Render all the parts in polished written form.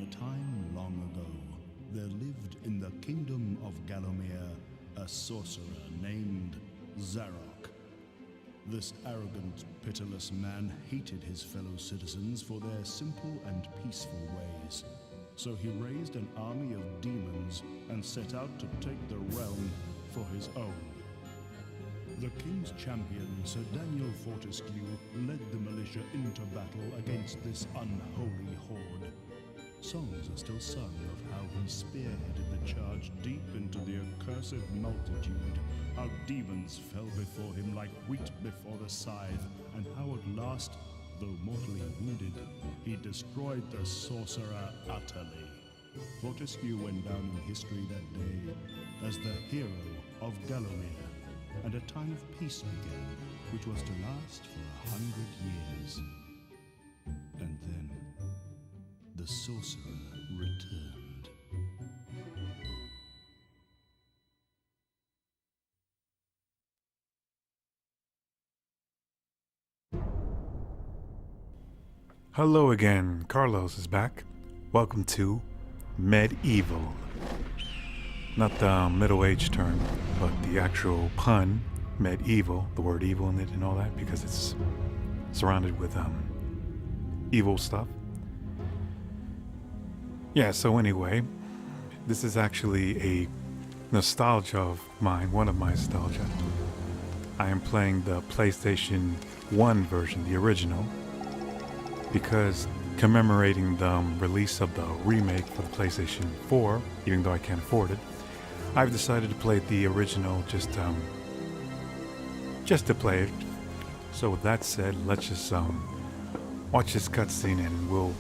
a time long ago, there lived in the kingdom of Gallowmere a sorcerer named Zarok. This arrogant, pitiless man hated his fellow citizens for their simple and peaceful ways. So he raised an army of demons and set out to take the realm for his own. The king's champion, Sir Daniel Fortescue, led the militia into battle against this unholy horde. Songs are still sung of how he spearheaded the charge deep into the accursed multitude, how demons fell before him like wheat before the scythe, and how at last, though mortally wounded, he destroyed the sorcerer utterly. Fortescue went down in history that day as the hero of Gallowmere, and a time of peace began, which was to last for 100 years. And then, the sorcerer returned. Hello again, Carlos is back. Welcome to MediEvil. Not the middle-aged term, but the actual pun, medieval, the word evil in it and all that, because it's surrounded with evil stuff. Yeah, so anyway, this is actually a nostalgia of mine, one of my nostalgia. I am playing the PlayStation 1 version, the original, because commemorating the release of the remake for the PlayStation 4, even though I can't afford it, I've decided to play the original just to play it. So with that said, let's just watch this cutscene and we'll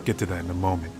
get to that in a moment.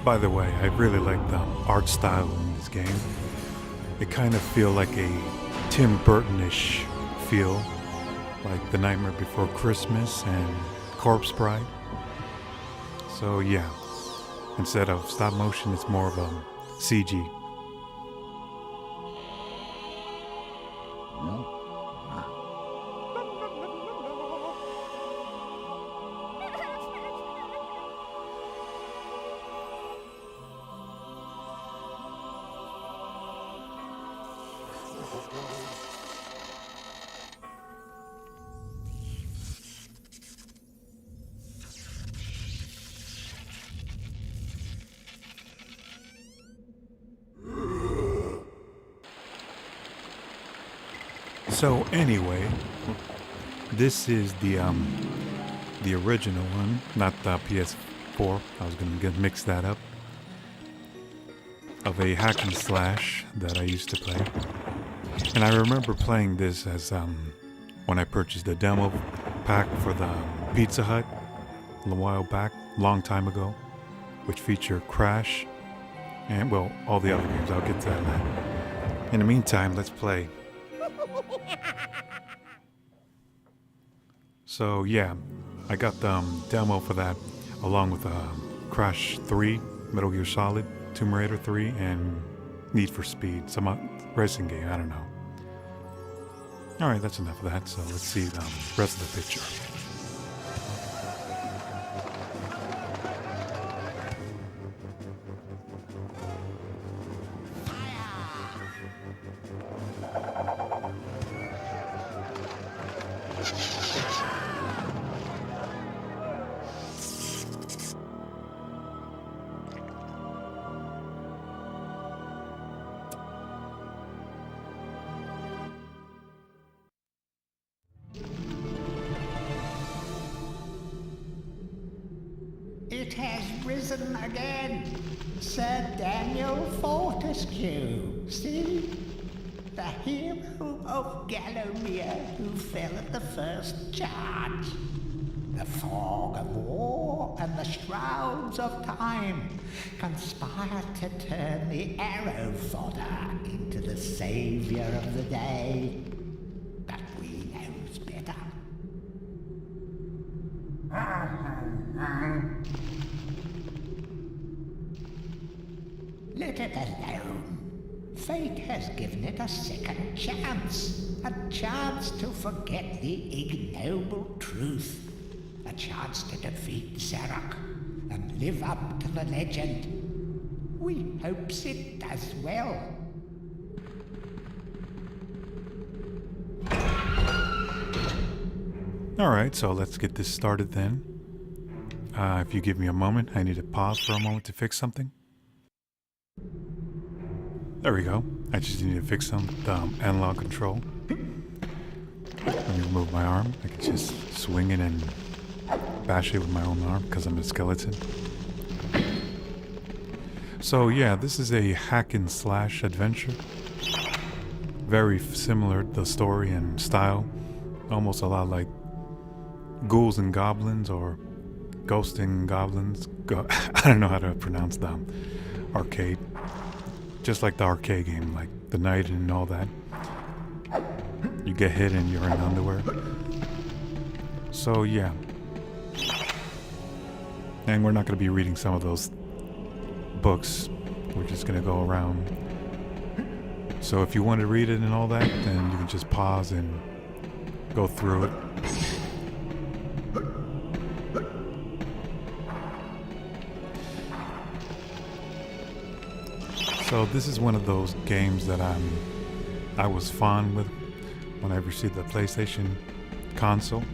By the way, I really like the art style in this game. It kind of feel like a Tim Burton-ish feel, like The Nightmare Before Christmas and Corpse Bride. So yeah, instead of stop motion, it's more of a CG. So anyway, this is the original one, not the PS4. I was gonna mix that up. Of a hack and slash that I used to play, and I remember playing this as when I purchased the demo pack for the Pizza Hut a while back, long time ago, which featured Crash and well all the other games. I'll get to that. In the meantime, let's play. So yeah, I got the demo for that along with Crash 3, Metal Gear Solid, Tomb Raider 3, and Need for Speed, some racing game, I don't know. Alright, that's enough of that, so let's see the rest of the picture. It has risen again. Sir Daniel Fortescue, see? The hero of Gallowmere who fell at the first charge. The fog of war and the shrouds of time conspired to turn the arrow fodder into the saviour of the day. But we knows better. Let it alone. Fate has given it a second chance. A chance to forget the ignoble truth. A chance to defeat Zarok and live up to the legend. We hopes it does well. Alright, so let's get this started then. If you give me a moment, I need to pause for a moment to fix something. There we go. I just need to fix the analog control. Let me remove my arm. I can just swing it and bash it with my own arm because I'm a skeleton. So yeah, this is a hack and slash adventure. Very similar, the story and style. Almost a lot like Ghouls and Goblins or Ghosts and Goblins. I don't know how to pronounce them. Arcade. Just like the arcade game, like the night and all that. You get hit and you're in underwear. So yeah. And we're not going to be reading some of those books. We're just going to go around. So if you want to read it and all that, then you can just pause and go through it. So this is one of those games that I was fond with when I received the PlayStation console,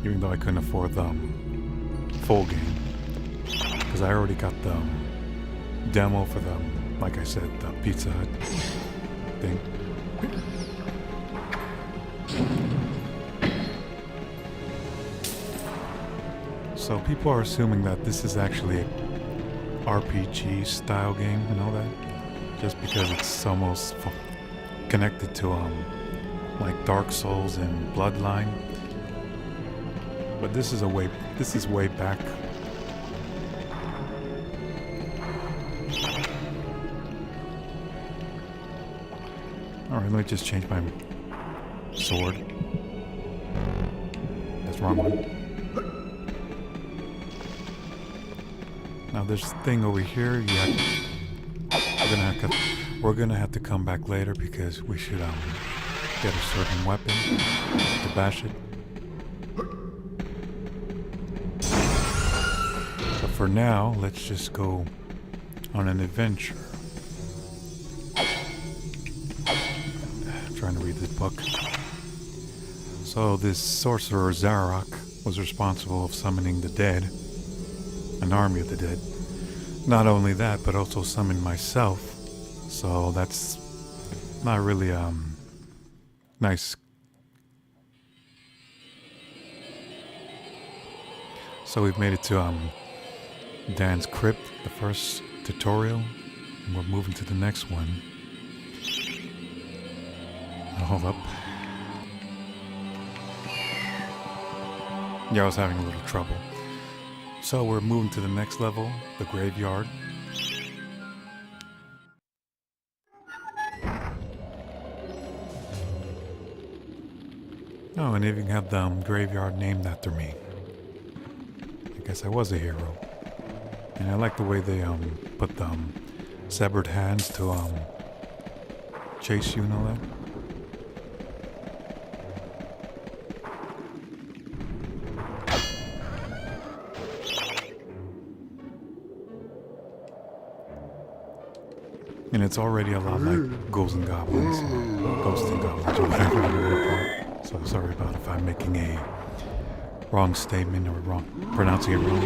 even though I couldn't afford the full game, because I already got the demo for the, like I said, the Pizza Hut thing. So people are assuming that this is actually a RPG style game and all that, just because it's almost connected to like Dark Souls and Bloodline. But this is way back. Alright, let me just change my sword. That's the wrong one. Now this thing over here, we're gonna have to come back later because we should get a certain weapon to bash it. But for now, let's just go on an adventure. I'm trying to read this book. So this sorcerer Zarok was responsible of summoning the dead. An army of the dead. Not only that, but also summoned myself. So that's not really nice. So we've made it to Dan's crypt, the first tutorial, and we're moving to the next one. Now, hold up. Yeah, I was having a little trouble. So we're moving to the next level, the graveyard. Oh, and even have the graveyard named after me. I guess I was a hero. And I like the way they put the severed hands to chase you and all that. And it's already a lot like Ghouls and Goblins, Ghosts and Goblins, or whatever you want to call it. So sorry about if I'm making a wrong statement or pronouncing it wrong.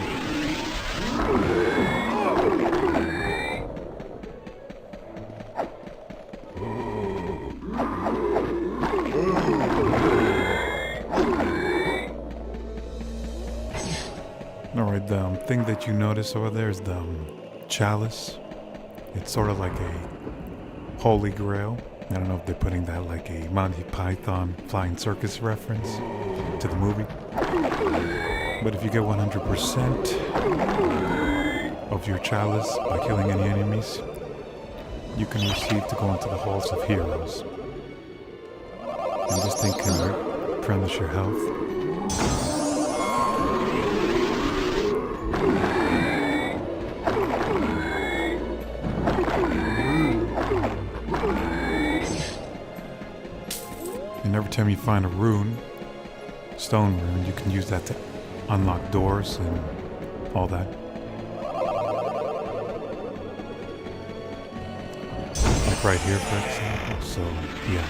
Alright, the thing that you notice over there is the chalice. It's sort of like a holy grail. I don't know if they're putting that like a Monty Python flying circus reference to the movie. But if you get 100% of your chalice by killing any enemies, you can receive to go into the halls of heroes. And this thing can replenish your health. And every time you find a rune, stone rune, you can use that to unlock doors and all that. Like right here, for example. So, yeah.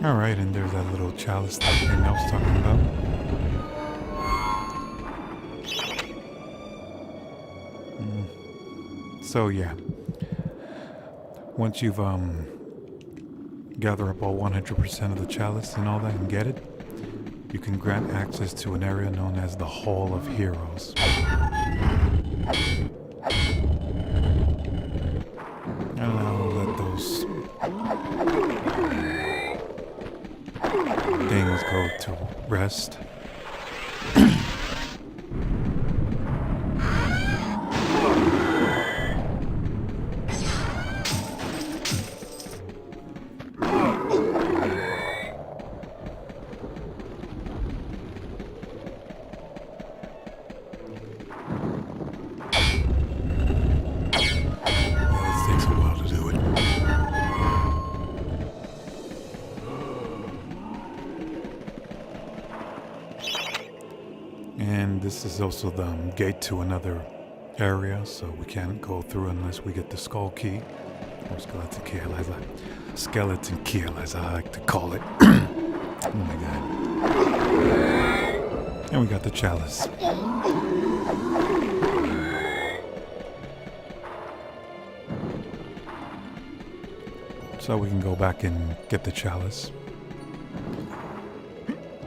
Alright, and there's that little chalice thing I was talking about. So yeah, once you've gather up all 100% of the chalice and all that and get it, you can grant access to an area known as the Hall of Heroes. And I'll let those things go to rest. And this is also the gate to another area, so we can't go through unless we get the skull key, or skeleton key, as I like to call it. Oh my god. And we got the chalice. So we can go back and get the chalice.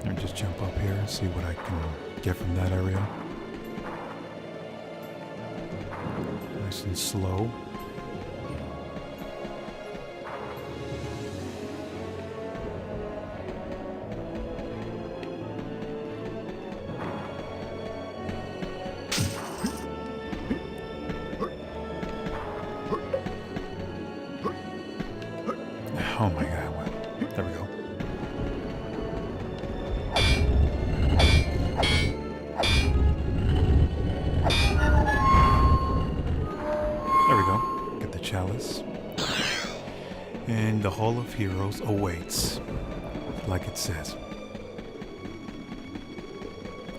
And just jump up here and see what I can get from that area. Nice and slow. Oh my god, there we go. There we go. Get the chalice. And the Hall of Heroes awaits, like it says.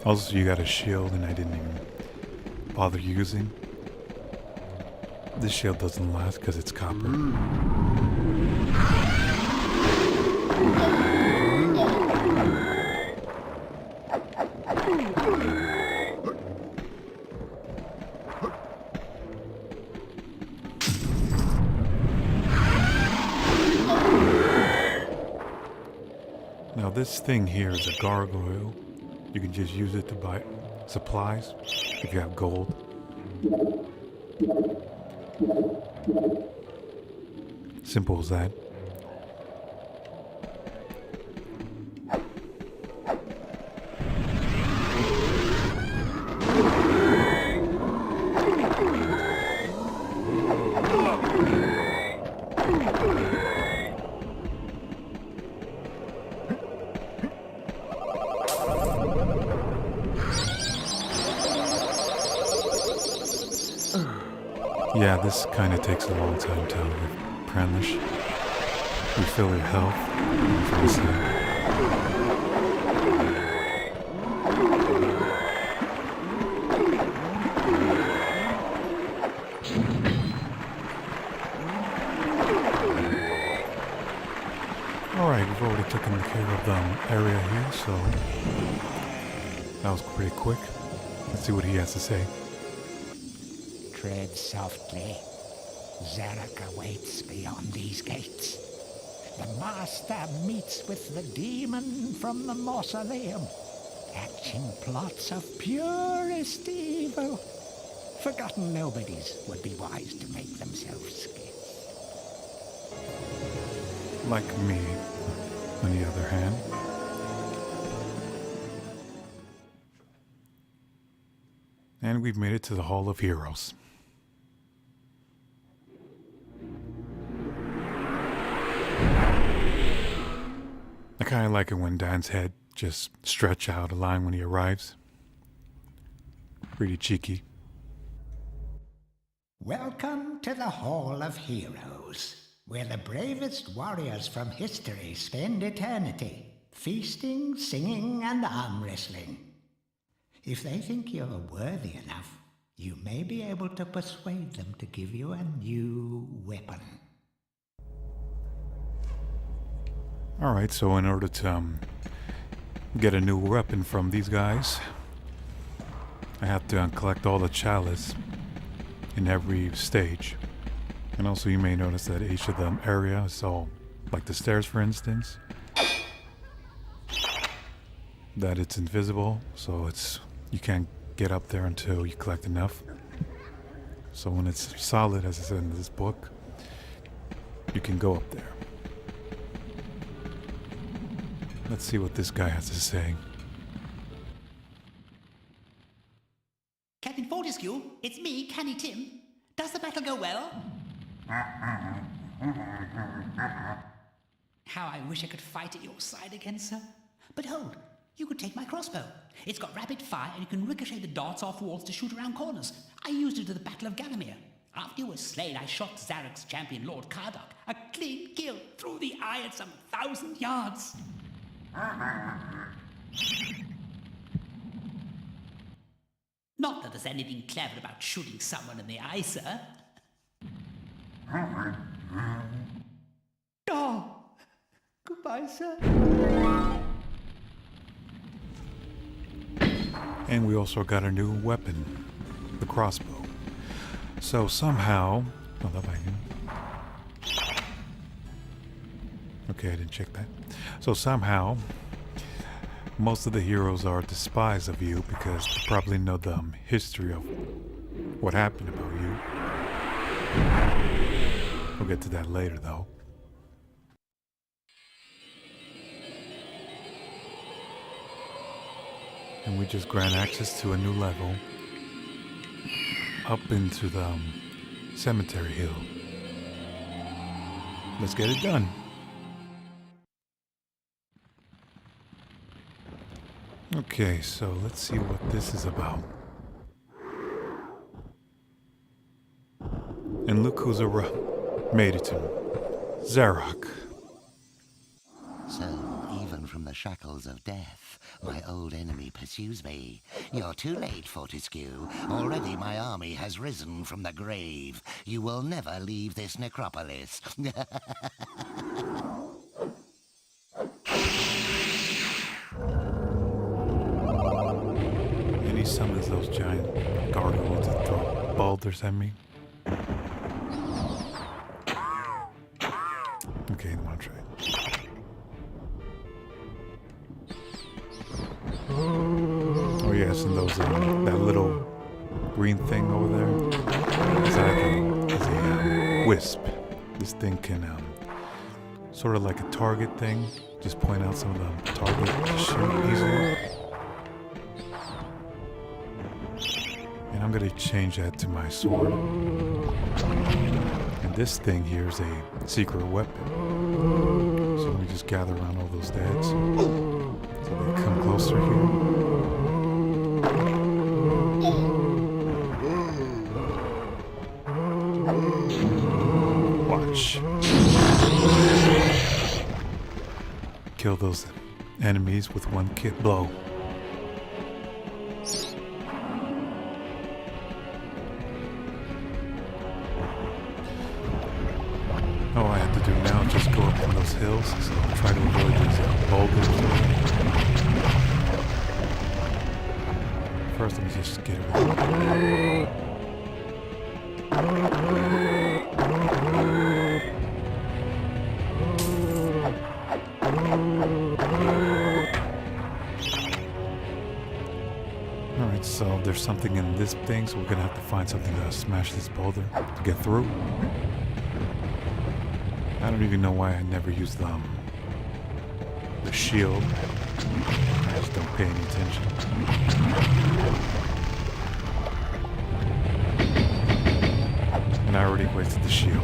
Also, you got a shield, and I didn't even bother using. This shield doesn't last because it's copper. Now this thing here is a gargoyle. You can just use it to buy supplies if you have gold. Simple as that. Yeah, this kind of takes a long time to replenish. Refill your health. Alright, we've already taken care of the area here, so that was pretty quick. Let's see what he has to say. Tread softly. Zarek awaits beyond these gates. The Master meets with the demon from the mausoleum, hatching plots of purest evil. Forgotten nobodies would be wise to make themselves scarce. Like me, on the other hand. And we've made it to the Hall of Heroes. I kind of like it when Dan's head just stretch out a line when he arrives. Pretty cheeky. Welcome to the Hall of Heroes, where the bravest warriors from history spend eternity, feasting, singing, and arm wrestling. If they think you're worthy enough, you may be able to persuade them to give you a new weapon. Alright, so in order to get a new weapon from these guys, I have to collect all the chalice in every stage. And also you may notice that each of the area is all, like the stairs for instance, that it's invisible, so you can't get up there until you collect enough. So when it's solid, as I said in this book, you can go up there. Let's see what this guy has to say. Captain Fortescue, it's me, Canny Tim. Does the battle go well? How I wish I could fight at your side again, sir. But hold, you could take my crossbow. It's got rapid fire and you can ricochet the darts off walls to shoot around corners. I used it at the Battle of Gallowmere. After you were slain, I shot Zarek's champion, Lord Kardok. A clean kill through the eye at some 1,000 yards. Not that there's anything clever about shooting someone in the eye, sir. Oh, goodbye, sir. And we also got a new weapon, the crossbow. So somehow... Okay, I didn't check that. So somehow, most of the heroes are despised of you because they probably know the history of what happened about you. We'll get to that later, though. And we just grant access to a new level up into the cemetery hill. Let's get it done. Okay, so let's see what this is about. And look who's made it to him. Zarok. So, even from the shackles of death, my old enemy pursues me. You're too late, Fortescue. Already my army has risen from the grave. You will never leave this necropolis. And he summons those giant gargoyles that throw boulders at me. Okay, I want to try it. Oh yes, and those that little green thing over there is a wisp. This thing can sort of like a target thing. Just point out some of the target to shoot easily. And I'm gonna change that to my sword. And this thing here is a secret weapon. So we just gather around all those dads. So they come closer here. Watch. Kill those enemies with one blow. All I have to do now is just go up on those hills, so I'll try to avoid these boulders. first let me just get it. Alright, so there's something in this thing, so we're gonna have to find something to smash this boulder to get through. I don't even know why I never used the shield. I just don't pay any attention. And I already wasted the shield.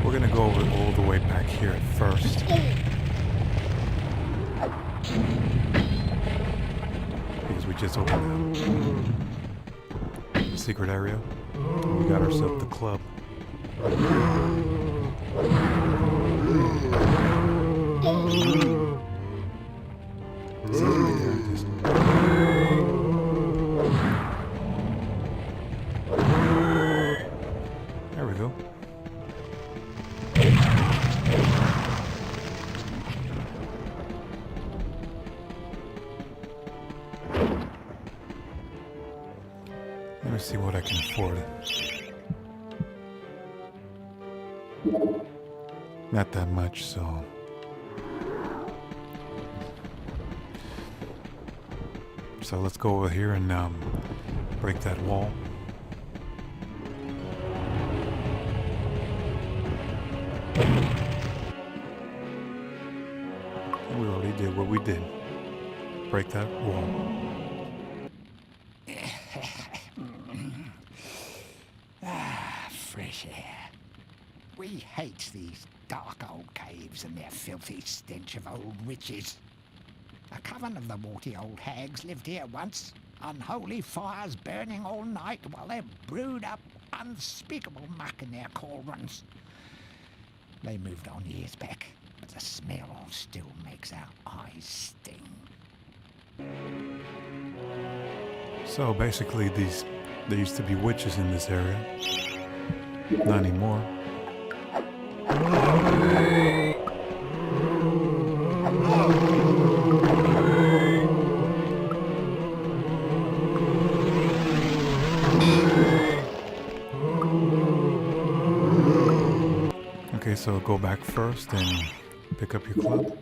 We're gonna go all the way back here at first. Because we just opened the secret area. And we got ourselves the club. There we go. Let me see what I can afford. Not that much, so. So let's go over here and break that wall. And we already did what we did. Break that wall. Fresh air. We hate these dark old caves and their filthy stench of old witches. A coven of the warty old hags lived here once, unholy fires burning all night while they brewed up unspeakable muck in their cauldrons. They moved on years back, but the smell still makes our eyes sting. So basically there used to be witches in this area. Not anymore. Okay, so go back first and pick up your club.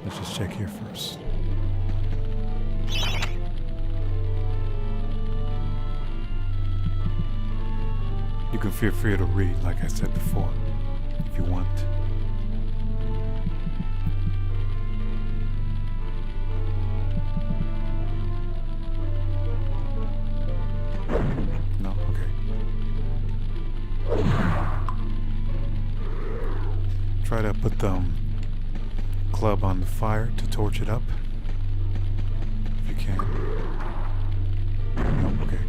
Let's just check here first. You can feel free to read, like I said before, if you want. No? Okay. Try to put the club on the fire to torch it up. If you can. No? Okay.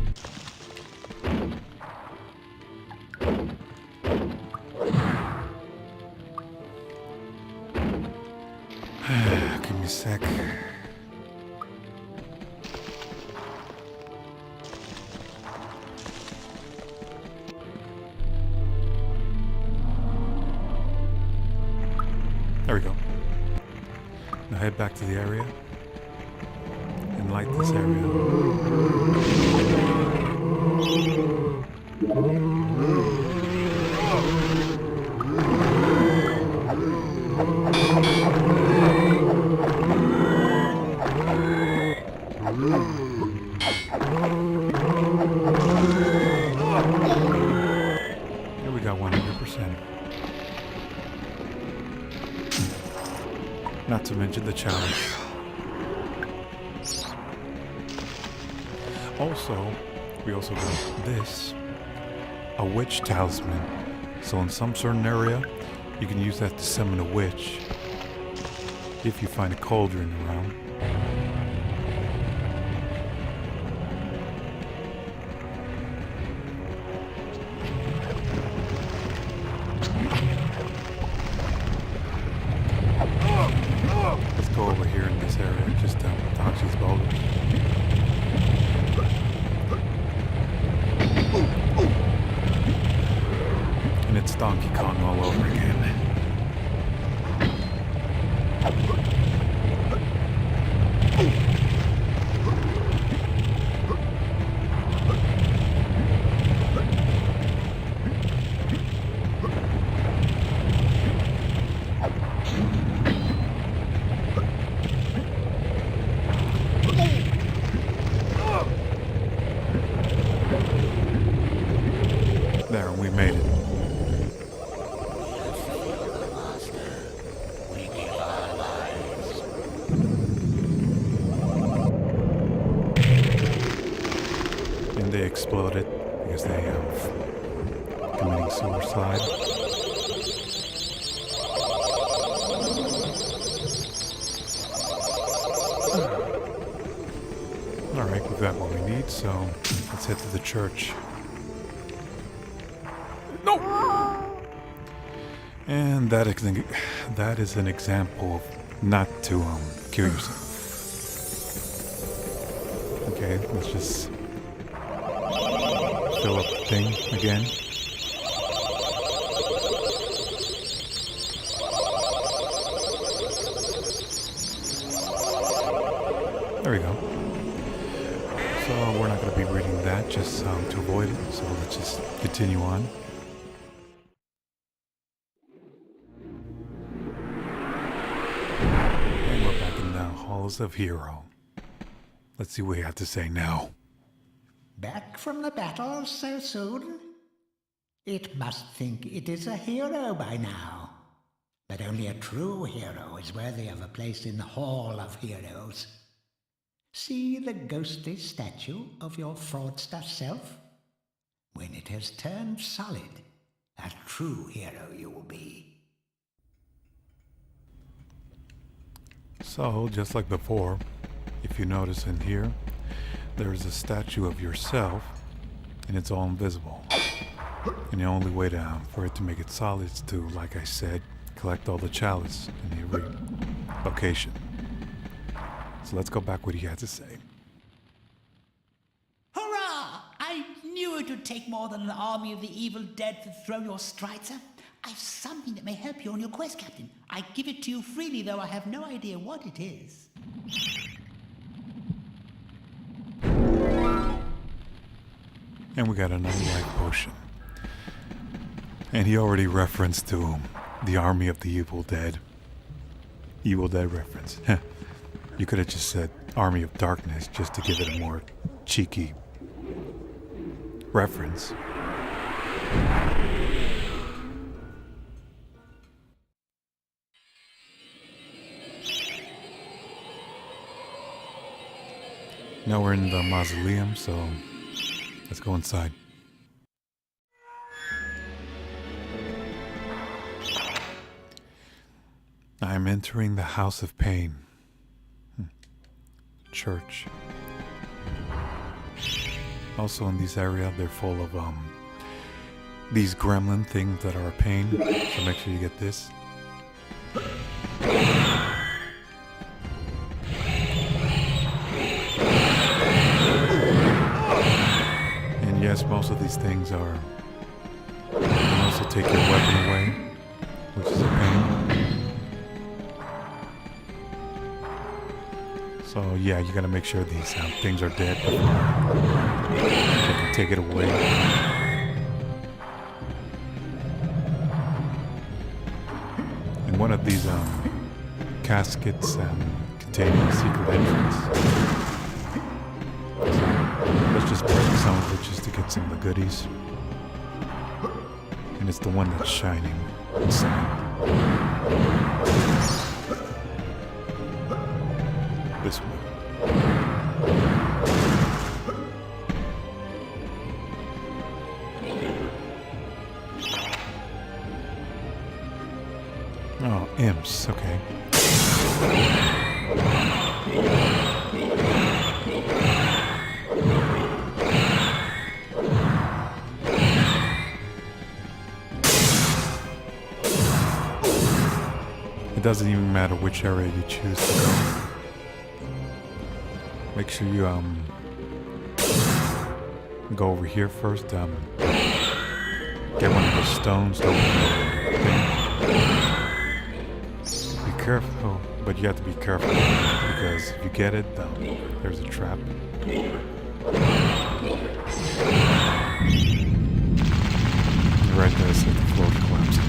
Give me a sec. There we go. Now head back to the area and light this area. Here we got 100%. Not to mention the challenge. Also, we also got this, a witch talisman. So in some certain area, you can use that to summon a witch if you find a cauldron around. Let's go over here in this area, just dodge these boulders. Donkey Kong all over again. There, we made it. And they exploded because they have committing suicide. Alright, we've got what we need, so let's head to the church. No! And that is an example of not to kill yourself. Okay, let's just fill up the thing again. There we go. So we're not going to be reading that just to avoid it, so let's just continue on. And we're back in the halls of Hero. Let's see what you have to say now. Back from the battle so soon? It must think it is a hero by now. But only a true hero is worthy of a place in the Hall of Heroes. See the ghostly statue of your fraudster self? When it has turned solid, a true hero you will be. So, just like before, if you notice in here, there is a statue of yourself, and it's all invisible. And the only way for it to make it solid is to, like I said, collect all the chalice in every location. So let's go back what he had to say. Hurrah! I knew it would take more than an army of the evil dead to throw your strider. I've something that may help you on your quest, Captain. I give it to you freely, though I have no idea what it is. And we got another life potion. And he already referenced to the army of the Evil Dead. Evil Dead reference. You could have just said Army of Darkness just to give it a more cheeky reference. Now we're in the mausoleum, so let's go inside. I am entering the House of Pain. Church. Also in this area, they're full of these gremlin things that are a pain. So make sure you get this. And yes, most of these things are. You can also take your weapon away, which is a pain. So yeah, you gotta make sure these things are dead before you can take it away. And one of these caskets containing a secret entrance. So let's just break some of it just to get some of the goodies. And it's the one that's shining inside. This one. Oh, imps, okay. It doesn't even matter which area you choose to go. Make sure you go over here first. Get one of the stones to open the thing. Be careful, but you have to be careful because if you get it, there's a trap. Right there, it's like the floor collapsing.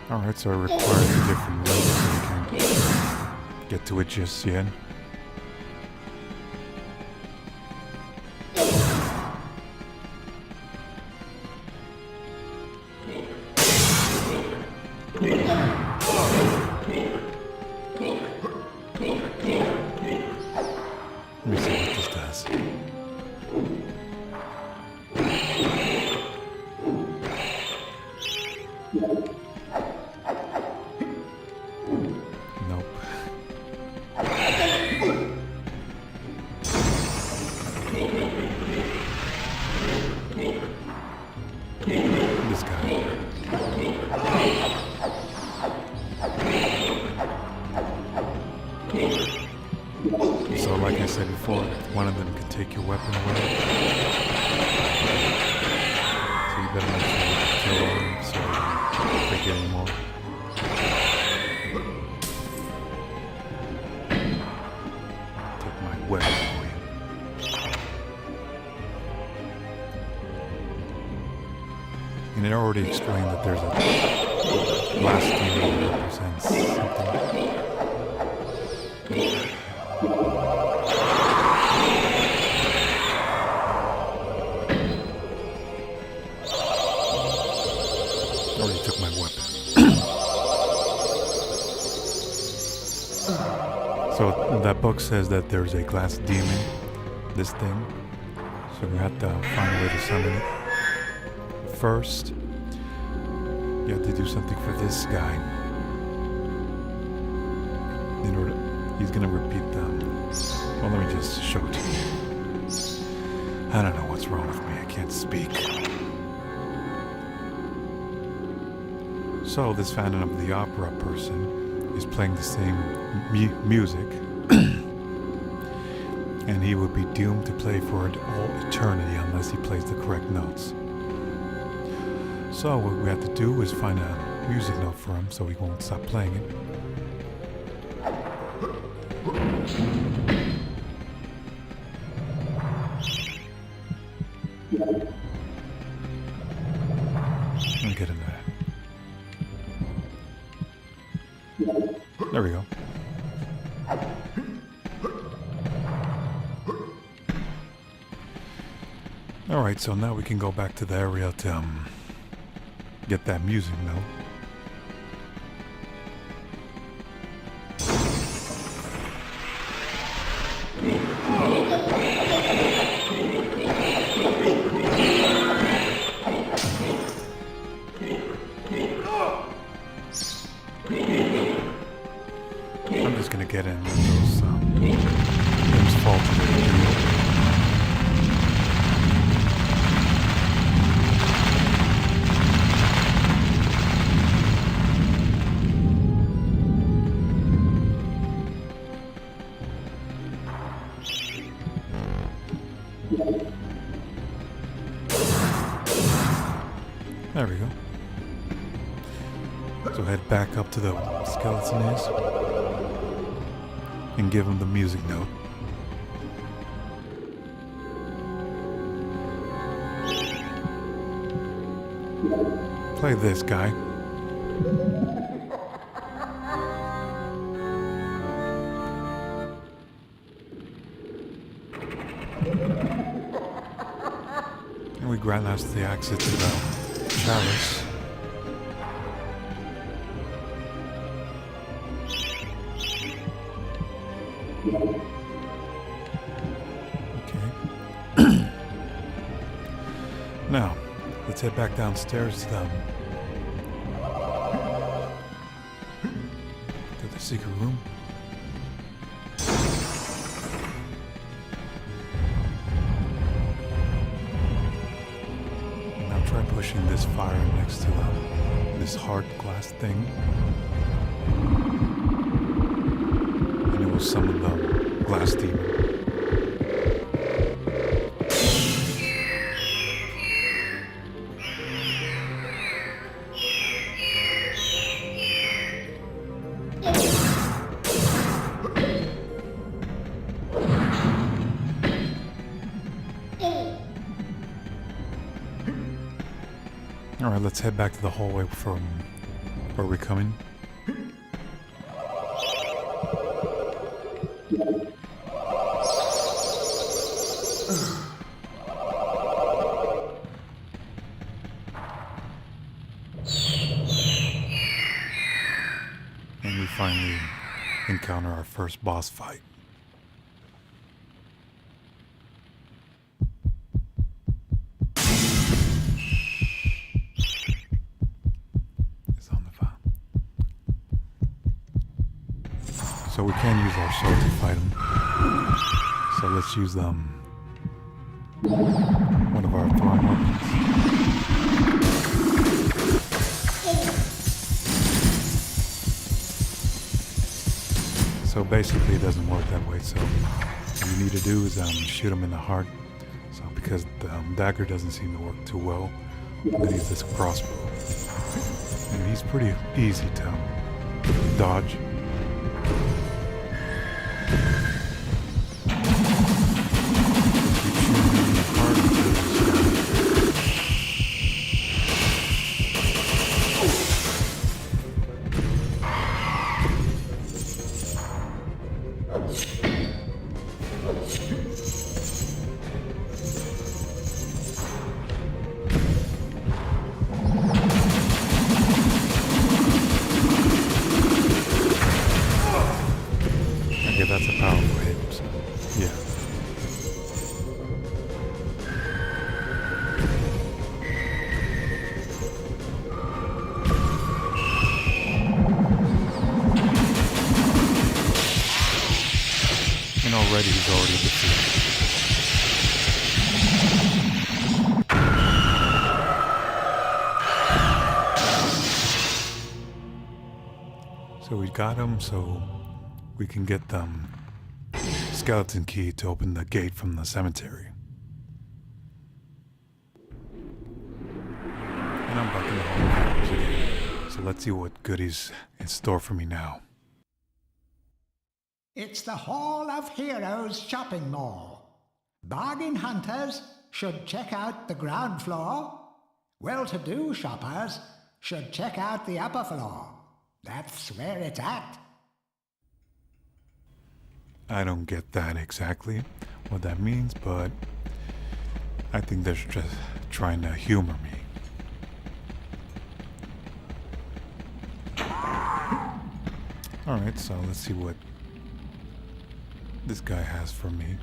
Alright, so it requires a different route so you can get to it just yet. Let me see what this does. Nope. This guy. So like I said before, one of them can take your weapon away. So you better make sure you kill them so you don't take it anymore. Take my weapon for you. And it already explained that there's a glass demon that represents something. Already took my weapon. So that book says that there's a glass demon, this thing. So we have to find a way to summon it. First, you have to do something for this guy. In order, he's gonna repeat them. Well, let me just show it to you. I don't know what's wrong with me. I can't speak. So this Phantom of the Opera person is playing the same music, and he would be doomed to play for all eternity unless he plays the correct notes. So what we have to do is find a music note for him so he won't stop playing it. Let me get in there. There we go. Alright, so now we can go back to the area to get that music note. I'm just gonna get in with those things fall to the There we go. So head back up to the skeleton is and give him the music note. Play this, guy. And we grant us the access to the chalice. Okay. Now, let's head back downstairs to the secret room. try pushing this fire next to this hard glass thing. And it will summon the glass demon. Alright, let's head back to the hallway from where we're coming. And we finally encounter our first boss fight. So we can use our sword to fight him. So let's use one of our throwing weapons. So basically it doesn't work that way. So what you need to do is shoot him in the heart. So because the dagger doesn't seem to work too well, we'll use this crossbow. And he's pretty easy to dodge. Okay, that's a powerful hit, so yeah. And already he's already defeated. So we got him, so we can get the skeleton key to open the gate from the cemetery. And I'm back in the Hall of Heroes again. So let's see what goodies in store for me now. It's the Hall of Heroes shopping mall. Bargain hunters should check out the ground floor. Well-to-do shoppers should check out the upper floor. That's where it's at. I don't get that exactly what that means, but I think they're just trying to humor me. Alright, so let's see what this guy has for me.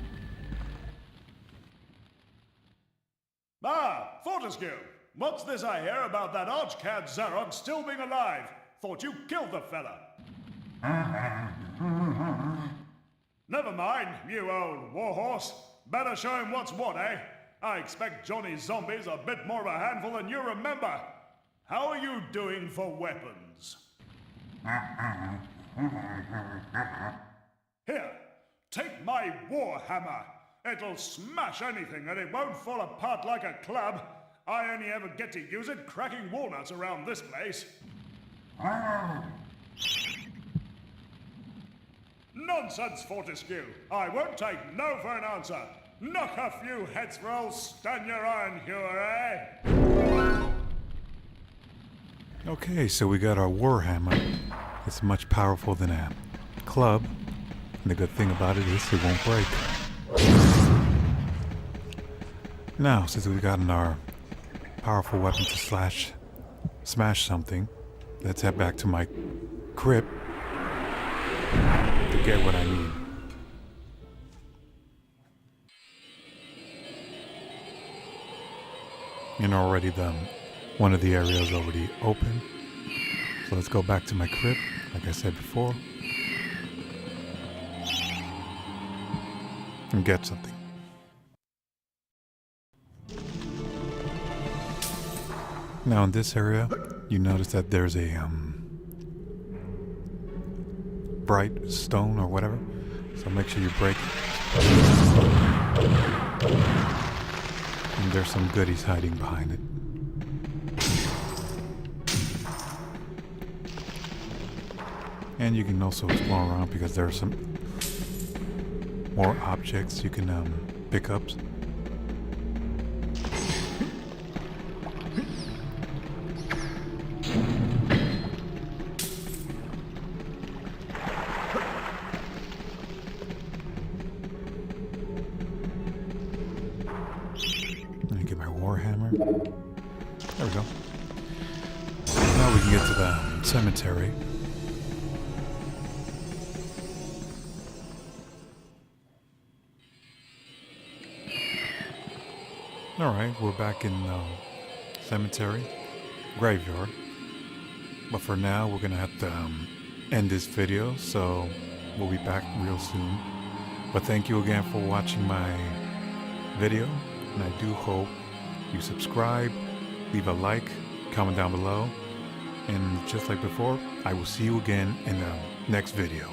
Ah, Fortescue! What's this I hear about that archcad Zarok still being alive? Thought you killed the fella. Never mind, you old warhorse. Better show him what's what, eh? I expect Johnny's zombies a bit more of a handful than you remember. How are you doing for weapons? Here, take my warhammer. It'll smash anything and it won't fall apart like a club. I only ever get to use it cracking walnuts around this place. Nonsense, Fortescue. I won't take no for an answer. Knock a few heads for old Stan your iron hewer, eh? Okay, so we got our warhammer. It's much powerful than a club. And the good thing about it is it won't break. Now, since we've gotten our powerful weapon to smash something, let's head back to my crypt to get what I need. And already one of the areas already open. So let's go back to my crypt, like I said before, and get something. Now in this area, you notice that there's a bright stone or whatever, so make sure you break it. And there's some goodies hiding behind it. And you can also explore around because there are some more objects you can pick up. Let me get my warhammer. There we go. Now we can get to the cemetery. Alright, we're back in the cemetery, graveyard. But for now, we're gonna have to end this video, so we'll be back real soon. But thank you again for watching my video, and I do hope you subscribe, leave a like, comment down below, and just like before, I will see you again in the next video.